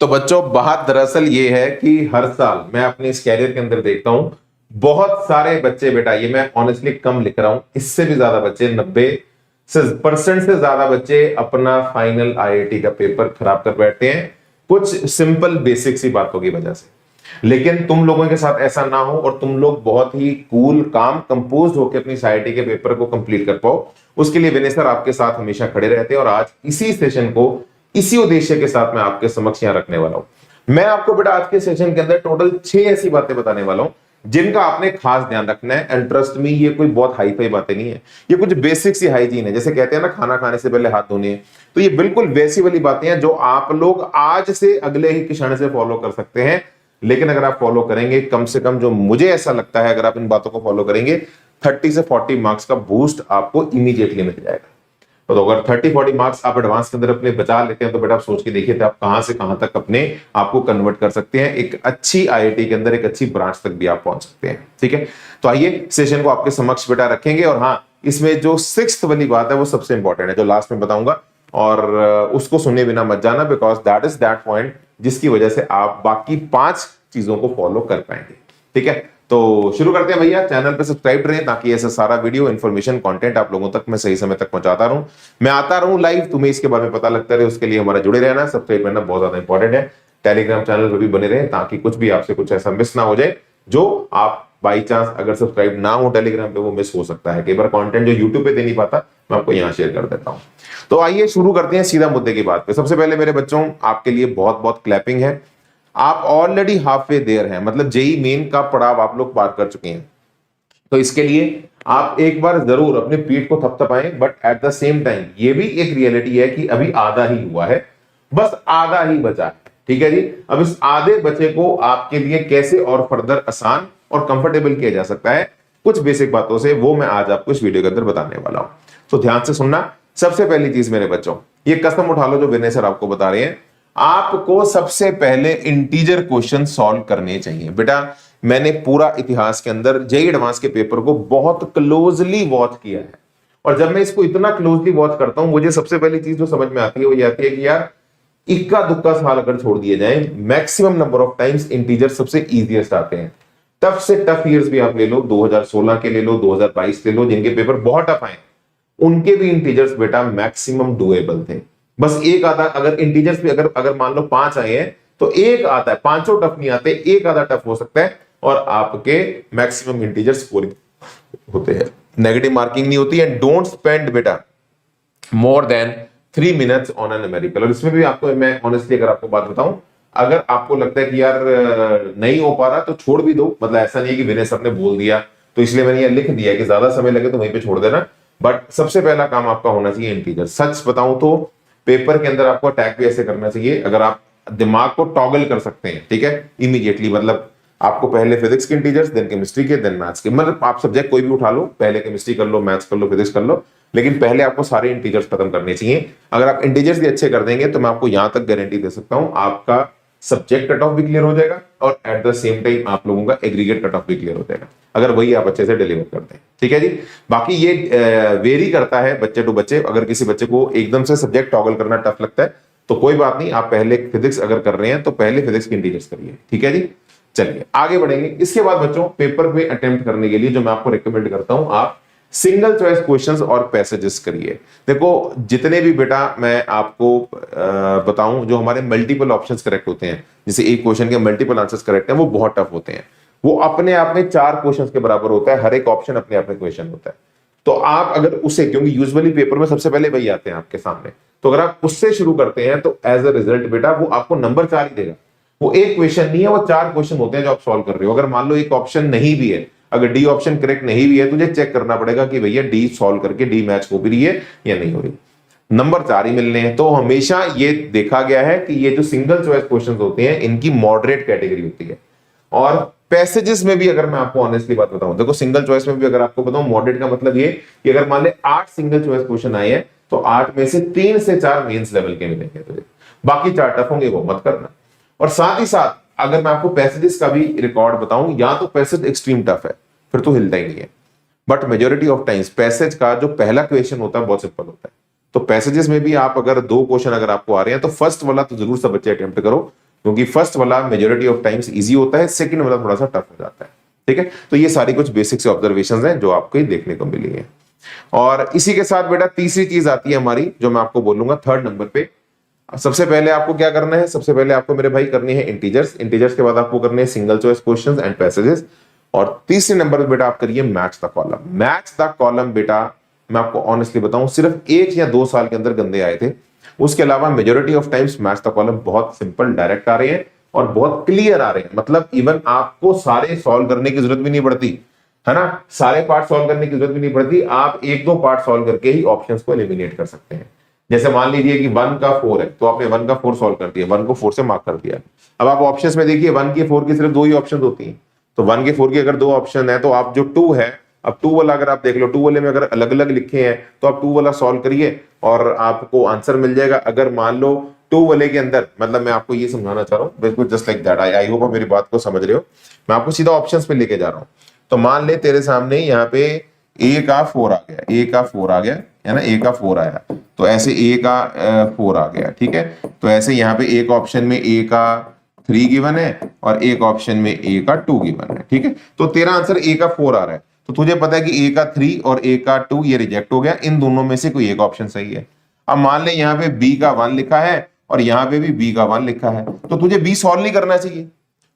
तो बच्चों बात दरअसल ये है कि हर साल मैं अपने इस कैरियर के अंदर देखता हूं बहुत सारे बच्चे, बेटा ये मैं ऑनेस्टली कम लिख रहा हूं, इससे भी ज्यादा बच्चे 90% से ज्यादा बच्चे अपना फाइनल आईआईटी का पेपर खराब कर बैठते हैं कुछ सिंपल बेसिक सी बातों की वजह से। लेकिन तुम लोगों के साथ ऐसा ना हो और तुम लोग बहुत ही कूल काम कंपोज होकर अपनी आईआईटी के पेपर को कंप्लीट कर पाओ, उसके लिए विनय सर आपके साथ हमेशा खड़े रहते हैं। और आज इसी सेशन को इसी उद्देश्य के साथ मैं आपके समक्ष यहां रखने वाला हूं। मैं आपको बेटा आज के सेशन के अंदर टोटल 6 ऐसी बातें बताने वाला हूं जिनका आपने खास ध्यान रखना है। एंड ट्रस्ट मी, ये कोई बहुत हाई फाई बातें नहीं है, ये कुछ बेसिक सी हाइजीन है। जैसे कहते हैं ना खाना खाने से पहले हाथ धोने हैं, तो ये बिल्कुल वैसी वाली बातें हैं जो आप लोग आज से अगले ही क्षण से फॉलो कर सकते हैं। लेकिन अगर आप फॉलो करेंगे, कम से कम जो मुझे ऐसा लगता है, अगर आप इन बातों को फॉलो करेंगे 30 से 40 मार्क्स का बूस्ट आपको इमीडिएटली मिल जाएगा। तो अगर 30-40 मार्क्स आप एडवांस के अंदर अपने बचा लेते हैं तो बेटा आप सोच के देखिए आप कहां से कहां तक अपने आपको कन्वर्ट कर सकते हैं। एक अच्छी आईआईटी के अंदर एक अच्छी ब्रांच तक भी आप पहुंच सकते हैं। ठीक है, तो आइए सेशन को आपके समक्ष बेटा रखेंगे। और हाँ, इसमें जो 6th वाली बात है वो सबसे इंपॉर्टेंट है, जो लास्ट में बताऊंगा, और उसको सुने बिना मत जाना, because that is that point जिसकी वजह से आप बाकी 5 चीजों को फॉलो कर पाएंगे। ठीक है, तो शुरू करते हैं भैया। चैनल पे सब्सक्राइब रहे ताकि ऐसा सारा वीडियो इन्फॉर्मेशन कंटेंट आप लोगों तक मैं सही समय तक पहुंचाता रहूं, मैं आता रहूं लाइव, तुम्हें इसके बारे में पता लगता रहे। उसके लिए हमारा जुड़े रहना, सब्सक्राइब करना बहुत ज्यादा इंपॉर्टेंट है। टेलीग्राम चैनल पर भी बने रहे ताकि कुछ भी आपसे कुछ ऐसा मिस ना हो जाए जो आप बाई चांस अगर सब्सक्राइब ना हो टेलीग्राम पे, वो मिस हो सकता है। कई बार कंटेंट जो यूट्यूब पे दे नहीं पाता, मैं आपको यहां शेयर कर देता हूं। तो आइए शुरू करते हैं सीधा मुद्दे की बात पे। सबसे पहले मेरे बच्चों आपके लिए बहुत बहुत क्लैपिंग है, आप ऑलरेडी हाफ वे देयर हैं, मतलब जेई मेन का पड़ाव आप लोग पार कर चुके हैं। तो इसके लिए आप एक बार जरूर अपने पीठ को थपथपाएं, but at the same time ये भी एक रियलिटी है कि अभी आधा ही हुआ है, बस आधा ही बचा है। ठीक है जी, अब इस आधे बचे को आपके लिए कैसे और फर्दर आसान और कंफर्टेबल किया जा सकता है कुछ बेसिक बातों से, वो मैं आज आपको इस वीडियो के अंदर बताने वाला हूं। तो ध्यान से सुनना। सबसे पहली चीज मेरे बच्चों, ये कसम उठा लो जो विनय सर आपको बता रहे हैं, आपको सबसे पहले इंटीजर क्वेश्चन सॉल्व करने चाहिए। बेटा मैंने पूरा इतिहास के अंदर जेईई एडवांस के पेपर को बहुत क्लोजली वॉच किया है, और जब मैं इसको इतना क्लोजली वॉच करता हूं, मुझे सबसे पहली चीज जो समझ में आती है वो ये आती है कि यार इक्का दुक्का सवाल अगर छोड़ दिए जाए, maximum number of times integer सबसे इजीएस्ट आते हैं। टफ से टफ ईयर्स भी आप ले लो, 2016 के ले लो, 2022 ले लो, जिनके पेपर बहुत टफ आए, उनके भी इंटीजर्स बेटा मैक्सिमम डुएबल थे। बस एक आधा, अगर इंटीजर्स भी अगर मान लो 5 आए हैं तो एक आता है, पांचों टफ नहीं आते, एक आधा टफ हो सकता है, और आपके मैक्सिमम इंटीजर्स स्कोरिंग होते हैं, नेगेटिव मार्किंग नहीं होती है। डोंट स्पेंड बेटा more than 3 minutes on an numerical. और इसमें भी आपको मैं ऑनेस्टली अगर आपको बात बताऊं, अगर आपको लगता है कि यार नहीं हो पा रहा तो छोड़ भी दो, मतलब ऐसा नहीं है कि विनय सर ने बोल दिया तो इसलिए मैंने ये लिख दिया कि ज्यादा समय लगे तो वहीं पे छोड़ देना। बट सबसे पहला काम आपका होना चाहिए इंटीजर। सच बताऊं तो पेपर के अंदर आपको अटैक भी ऐसे करना चाहिए, अगर आप दिमाग को टॉगल कर सकते हैं, ठीक है, इमीडिएटली, मतलब आपको पहले फिजिक्स के इंटीजर्स, देन केमिस्ट्री के, देन मैथ्स के, मतलब आप सब्जेक्ट कोई भी उठा लो, पहले केमिस्ट्री कर लो, मैथ्स कर लो, फिजिक्स कर लो, लेकिन पहले आपको सारे इंटीजर्स खत्म करने चाहिए। अगर आप इंटीजर्स भी अच्छे कर देंगे तो मैं आपको यहां तक गारंटी दे सकता हूं आपका सब्जेक्ट कट ऑफ भी क्लियर हो जाएगा, और एट द सेम टाइम आप लोगों का एग्रीगेट कट ऑफ भी क्लियर हो जाएगा, अगर वही आप अच्छे से डिलीवर करते हैं। ठीक है जी, बाकी ये वेरी करता है बच्चे टू बच्चे। अगर किसी बच्चे को एकदम से सब्जेक्ट टॉगल करना टफ लगता है तो कोई बात नहीं, आप पहले फिजिक्स अगर कर रहे हैं तो पहले फिजिक्स के इंटीजर्स करिए। ठीक है जी, चलिए आगे बढ़ेंगे। इसके बाद बच्चों पेपर में अटेम्प्ट करने के लिए जो मैं आपको रिकमेंड करता हूं, आप सिंगल चॉइस क्वेश्चंस और पैसेजेस करिए। देखो जितने भी बेटा मैं आपको बताऊं, जो हमारे मल्टीपल ऑप्शंस करेक्ट होते हैं, जैसे एक क्वेश्चन के मल्टीपल आंसर्स करेक्ट हैं, वो बहुत टफ होते हैं। वो अपने आप में 4 क्वेश्चंस के बराबर होता है, हर एक ऑप्शन अपने आप में क्वेश्चन होता है। तो आप अगर उसे, क्योंकि यूजुअली पेपर में सबसे पहले वही आते हैं आपके सामने, तो अगर आप उससे शुरू करते हैं तो एज अ रिजल्ट बेटा वो आपको नंबर 4 ही देगा। वो एक क्वेश्चन नहीं है, वो 4 क्वेश्चन होते हैं जो आप सॉल्व कर रहे हो। अगर मान लो एक ऑप्शन नहीं भी है, अगर डी ऑप्शन करेक्ट नहीं भी है, तुझे चेक करना पड़ेगा कि भैया डी सॉल्व करके डी मैच हो भी रही है या नहीं हो रही, नंबर 4 ही मिलने हैं। तो हमेशा ये देखा गया है कि ये जो सिंगल चॉइस क्वेश्चंस होते हैं इनकी मॉडरेट कैटेगरी होती है। और पैसेजेस में भी अगर मैं आपको ऑनेस्टली बात बताऊं, देखो सिंगल चॉइस में भी अगर आपको बताऊं, मॉडरेट का मतलब ये कि अगर मान ले 8 सिंगल चॉइस क्वेश्चन आए हैं तो 8 में से 3 से 4 मेंस लेवल के मिलेंगे तुझे, बाकी 4 टफ होंगे, वो मत करना। और साथ ही साथ अगर मैं आपको पैसेजेस का भी रिकॉर्ड बताऊं, या तो पैसेज एक्सट्रीम टफ है फिर तो हिलता ही नहीं है, but majority of times passage का जो पहला क्वेश्चन होता है बहुत सिंपल होता है। तो पैसेजेस में भी आप अगर 2 क्वेश्चन अगर आपको आ रहे हैं तो फर्स्ट वाला तो जरूर सब बच्चे अटेम्प्ट करो, क्योंकि फर्स्ट वाला मेजॉरिटी ऑफ टाइम्स इजी होता है, सेकंड वाला थोड़ा सा टफ हो जाता है। ठीक है, तो ये सारी कुछ बेसिक्स ऑब्जर्वेशंस हैं जो आपको देखने को मिली है। और इसी के साथ बेटा तीसरी चीज आती है हमारी, जो मैं आपको बोलूंगा थर्ड नंबर पे। सबसे पहले आपको क्या करना है, सबसे पहले आपको मेरे भाई करनी है इंटीजर्स, इंटीजर्स के बाद आपको करने हैं single choice questions and passages, और तीसरे नंबर पे बेटा आप करिए match the column. Match the column बेटा मैं आपको ऑनेस्टली बताऊं सिर्फ 1 या 2 साल के अंदर गंदे आए थे, उसके अलावा majority of times match the column बहुत सिंपल डायरेक्ट आ रहे हैं और बहुत क्लियर आ रहे हैं। मतलब इवन आपको सारे सॉल्व करने की जरूरत भी नहीं पड़ती है ना, सारे पार्ट सॉल्व करने की जरूरत भी नहीं पड़ती, आप 1-2 पार्ट सॉल्व करके ही ऑप्शंस को एलिमिनेट कर सकते हैं। जैसे मान लीजिए कि 1 का 4 है, तो आपने 1 का 4 सॉल्व कर दिया, 1 को 4 से मार्क कर दिया। अब आप ऑप्शंस में देखिए 1 की 4 की सिर्फ 2 ही ऑप्शन होती हैं, तो 1 के 4 की अगर 2 ऑप्शन है तो आप जो 2 है, अब 2 वाला अगर आप देख लो, 2 वाले में अगर अलग अलग लिखे हैं तो आप 2 वाला सॉल्व करिए और आपको आंसर मिल जाएगा। अगर मान लो 2 वाले के अंदर, मतलब मैं आपको ये समझाना चाह रहा हूँ बिल्कुल just like that, I hope आप मेरी बात को समझ रहे हो, मैं आपको सीधा ऑप्शंस पे लेके जा रहा हूँ। तो मान ले तेरे सामने यहाँ पे ए का 4 आ गया, ए का 4 आ गया है ना, ए का 4 आया, तो ऐसे ए का 4 आ गया, ठीक है। तो ऐसे यहाँ पे एक ऑप्शन में ए का 3 गिवन है और एक ऑप्शन में ए का 2 गिवन है, ठीक है। तो तेरा आंसर ए का 4 आ रहा है, तो तुझे पता है कि ए का 3 और ए का 2 ये रिजेक्ट हो गया, इन दोनों में से कोई एक ऑप्शन सही है। अब मान ले यहाँ पे बी का 1 लिखा है और यहाँ पे भी बी का 1 लिखा है, तो तुझे बी सॉल्व नहीं करना चाहिए,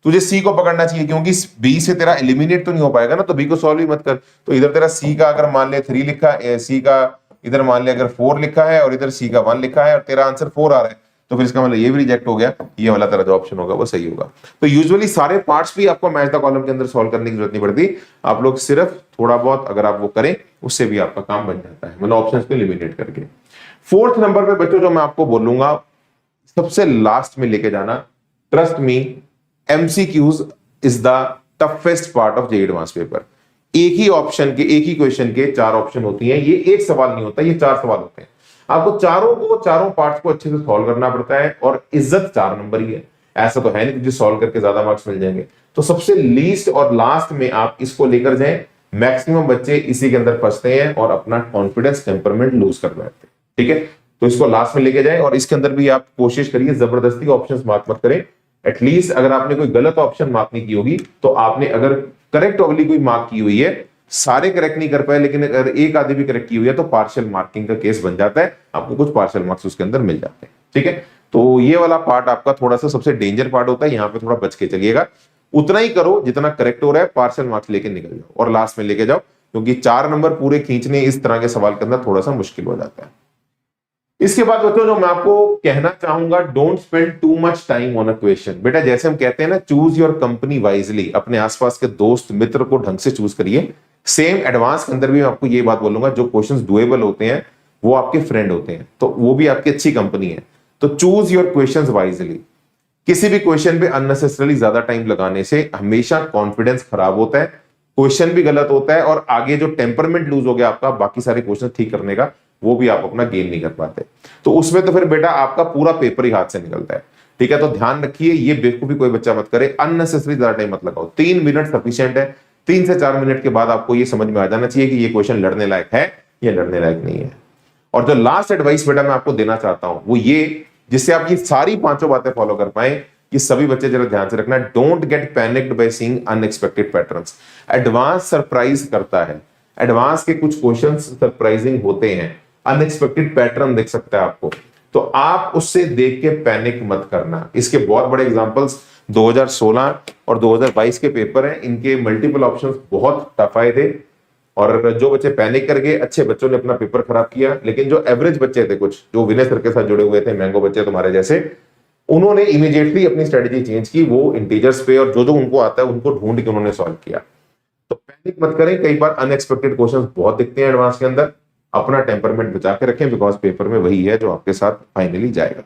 तुझे सी को पकड़ना चाहिए, क्योंकि बी से तेरा एलिमिनेट तो नहीं हो पाएगा ना, तो बी को सॉल्व ही मत कर। तो इधर तेरा सी का अगर मान ले 3 लिखा है, सी का इधर मान ले अगर 4 लिखा है और इधर सी का 1 लिखा है और तेरा आंसर 4 आ रहा है, तो फिर इसका मतलब ये भी रिजेक्ट हो गया, ये वाला तेरा जो ऑप्शन होगा वो सही होगा। तो यूजुअली सारे पार्ट्स भी आपको मैच द कॉलम के अंदर सॉल्व करने की जरूरत नहीं पड़ती, आप लोग सिर्फ थोड़ा बहुत अगर आप वो करें उससे भी आपका काम बन जाता है, मतलब ऑप्शंस को एलिमिनेट करके। फोर्थ नंबर पे बच्चों जो मैं आपको बोलूंगा सबसे लास्ट में लेके जाना, trust me MCQs is the toughest part of JEE advance paper. एक ही ऑप्शन के, एक ही क्वेश्चन के 4 ऑप्शन होती हैं, ये एक सवाल नहीं होता, ये 4 सवाल होते हैं। आपको चारों पार्ट्स को अच्छे से सॉल्व करना पड़ता है और इज्जत 4 नंबर ही है, ऐसा तो है नहीं कि सॉल्व करके ज्यादा मार्क्स मिल जाएंगे। तो सबसे लीस्ट और लास्ट में आप इसको लेकर जाएं, मैक्सिमम बच्चे इसी के अंदर फंसते हैं और अपना कॉन्फिडेंस टेम्परमेंट लूज कर बैठते हैं, ठीक है। तो इसको लास्ट में लेके जाएं और इसके अंदर भी आप कोशिश करिए जबरदस्ती ऑप्शंस मार्क मत करें। एटलीस्ट अगर आपने कोई गलत ऑप्शन मार्क नहीं की होगी, तो आपने अगर करेक्ट वाली कोई मार्क की हुई है, सारे करेक्ट नहीं कर पाए लेकिन अगर एक आधी भी करेक्ट की हुई है, तो पार्शियल मार्किंग का केस बन जाता है, आपको कुछ पार्शियल मार्क्स उसके अंदर मिल जाते हैं, ठीक है। तो ये वाला पार्ट आपका थोड़ा सा सबसे डेंजर पार्ट होता है, यहाँ पे थोड़ा बच के चलिएगा, उतना ही करो जितना करेक्ट हो रहा है, पार्शियल मार्क्स लेके निकल जाओ और लास्ट में लेके जाओ, क्योंकि 4 नंबर पूरे खींचने इस तरह के सवाल के अंदर थोड़ा सा मुश्किल हो जाता है। इसके बाद बच्चों जो मैं आपको कहना चाहूंगा, don't spend too much time on a question. बेटा जैसे हम कहते हैं ना, चूज योर कंपनी वाइजली, अपने आसपास के दोस्त मित्र को ढंग से चूज करिए। सेम एडवांस के अंदर भी मैं आपको ये बात बोलूंगा, जो क्वेश्चंस डुएबल होते हैं वो आपके फ्रेंड होते हैं, तो वो भी आपकी अच्छी कंपनी है। तो चूज योर क्वेश्चंस वाइजली। किसी भी क्वेश्चन पे अननेसेसरली ज्यादा टाइम लगाने से हमेशा कॉन्फिडेंस खराब होता है, क्वेश्चन भी गलत होता है और आगे जो टेम्परमेंट लूज हो गया आपका बाकी सारे क्वेश्चन ठीक करने का, वो भी आप अपना गेन नहीं कर पाते। तो उसमें तो फिर बेटा आपका पूरा पेपर ही हाथ से निकलता है, ठीक है। तो ध्यान रखिए, ये बेवकूफी कोई बच्चा मत करे, अननेसेसरी ज्यादा टाइम मत लगाओ। 3 मिनट सफिशिएंट है, 3 से 4 मिनट के बाद आपको ये समझ में आ जाना चाहिए कि ये क्वेश्चन लड़ने लायक है या लड़ने लायक नहीं है। और जो लास्ट एडवाइस बेटा मैं आपको देना चाहता हूं वो ये, जिससे आप ये सारी 5 बातें फॉलो कर पाए, कि सभी बच्चे जरा ध्यान से रखना, don't get panicked by seeing unexpected patterns. Advance surprise करता है, एडवांस के कुछ क्वेश्चंस सरप्राइजिंग होते हैं, अनएक्सपेक्टेड पैटर्न दिख सकता है आपको, तो आप उससे देख के पैनिक मत करना। इसके बहुत बड़े एग्जांपल्स 2016 और 2022 के पेपर हैं, इनके मल्टीपल ऑप्शंस बहुत टफ आए थे और जो बच्चे पैनिक कर गए, अच्छे बच्चों ने अपना पेपर खराब किया, लेकिन जो एवरेज बच्चे थे, कुछ जो विनय सर के साथ जुड़े हुए थे, मैंगो बच्चे तुम्हारे जैसे, उन्होंने इमीडिएटली अपनी स्ट्रेटेजी चेंज की, वो इंटीजर्स पे और जो उनको आता है उनको ढूंढ के उन्होंने सॉल्व किया। तो पैनिक मत करें, कई बार अनएक्सपेक्टेड क्वेश्चंस बहुत दिखते हैं एडवांस के अंदर, अपना टेम्परमेंट बचा के रखें, बिकॉज पेपर में वही है जो आपके साथ फाइनली जाएगा।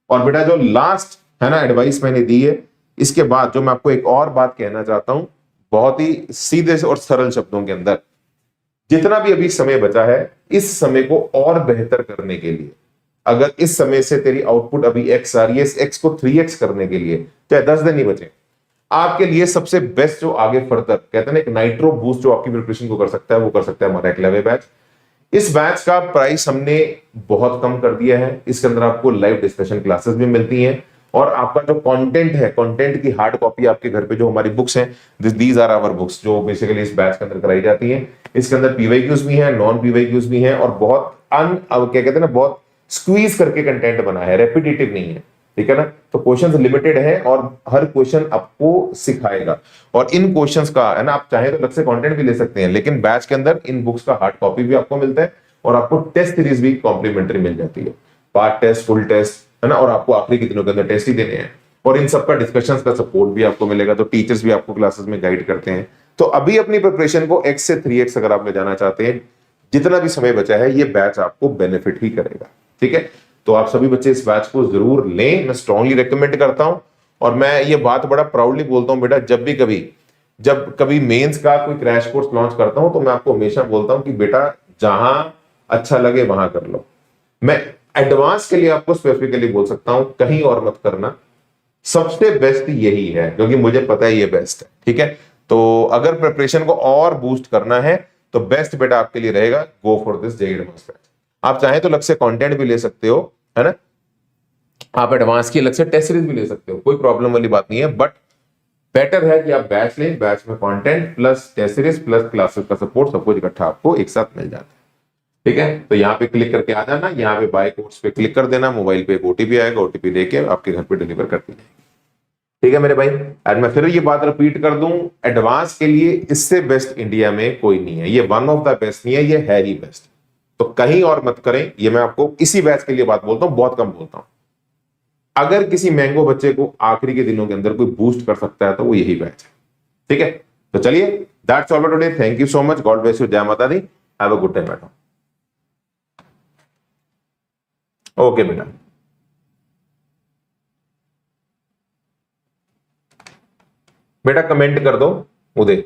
और बेटा जो लास्ट है ना एडवाइस मैंने दी है, इसके बाद जो मैं आपको एक और बात कहना चाहता हूं, बहुत ही सीधे और सरल शब्दों के अंदर, जितना भी अभी समय बचा है, इस समय को और बेहतर करने के लिए, अगर इस समय से तेरी आउटपुट अभी x आ रही है, इस x को 3x करने के लिए चाहे 10 दिन ही बचे, आपके लिए सबसे बेस्ट जो आगे फर्दर कहते हैं ना एक नाइट्रो बूस्ट जो आपकी प्रिपरेशन को कर सकता है, वो कर सकता है हमारा एकलव्य बैच। इस बैच का प्राइस हमने बहुत कम कर दिया है, इसके अंदर आपको लाइव डिस्कशन क्लासेस भी मिलती हैं, और आपका जो कंटेंट है, कंटेंट की हार्ड कॉपी आपके घर पे जो हमारी बुक्स हैं, दीज आर आवर बुक्स जो बेसिकली इस बैच के अंदर कराई जाती हैं। इसके अंदर पीवाईक्यूज भी हैं, नॉन पीवाईक्यूज भी हैं, और बहुत अब क्या कहते हैं ना, बहुत स्क्वीज करके कंटेंट बना है, रेपिटेटिव नहीं है, ठीक है ना। तो क्वेश्चंस लिमिटेड है और हर क्वेश्चन आपको सिखाएगा, और इन क्वेश्चंस का है ना, आप चाहे तो अलग से कंटेंट भी ले सकते हैं, लेकिन बैच के अंदर इन बुक्स का हार्ड कॉपी भी आपको मिलता है, और आपको टेस्ट सीरीज भी कॉम्प्लीमेंट्री मिल जाती है, पार्ट टेस्ट, फुल टेस्ट, है ना, और आपको आखिरी के दिनों के अंदर टेस्ट ही देने हैं, और इन सबका डिस्कशंस का सपोर्ट भी आपको मिलेगा, तो टीचर्स भी आपको क्लासेस में गाइड करते हैं। तो अभी अपनी प्रिपरेशन को x से 3x अगर आप ले जाना चाहते हैं, जितना भी समय बचा है, ये बैच आपको बेनिफिट ही करेगा, ठीक है। तो आप सभी बच्चे इस बैच को जरूर लें, मैं स्ट्रांगली रेकमेंड करता हूं, और मैं ये बात बड़ा प्राउडली बोलता हूं बेटा, जब कभी मेंस का कोई क्रैश कोर्स लॉन्च करता हूं, तो मैं आपको हमेशा बोलता हूं कि बेटा जहां अच्छा लगे वहां कर लो। मैं एडवांस के लिए आपको स्पेसिफिकली बोल सकता हूं, कहीं और मत करना, सबसे बेस्ट यही है, क्योंकि मुझे पता है ये बेस्ट है, ठीक है। तो अगर प्रिपरेशन को और बूस्ट करना है, तो बेस्ट बेटा आपके लिए रहेगा go for this JEE advance batch. आप चाहे तो अलग से कंटेंट भी ले सकते हो, है ना, आप एडवांस की अलग से टेस्ट सीरीज भी ले सकते हो, कोई प्रॉब्लम वाली बात नहीं है, बट बेटर है कि आप बैच लें, बैच में content plus test series plus classes का सपोर्ट सब कुछ इकट्ठा आपको एक साथ मिल जाता है, ठीक है। तो यहाँ पे क्लिक करके आ जाना, यहाँ पे बाय कोर्स पे क्लिक कर देना, मोबाइल पे एक ओटीपी आएगा, ओटीपी लेके आपके घर पे डिलीवर कर दी जाएगी, ठीक है मेरे भाई। और मैं फिर ये बात रिपीट कर दूं, एडवांस के लिए इससे बेस्ट इंडिया में कोई नहीं है, ये वन ऑफ द बेस्ट नहीं है, ये है ही बेस्ट, तो कहीं और मत करें, ये मैं आपको इसी बैच के लिए बात बोलता हूं, बहुत कम बोलता हूं। अगर किसी मैंगो बच्चे को आखिरी के दिनों के अंदर कोई बूस्ट कर सकता है, तो वो यही बैच है, ठीक है। तो चलिए, that's all for today, thank you so much, God bless you, जय माता दी, हैव अ गुड टाइम बेटा। ओके बेटा, बेटा कमेंट कर दो उदय।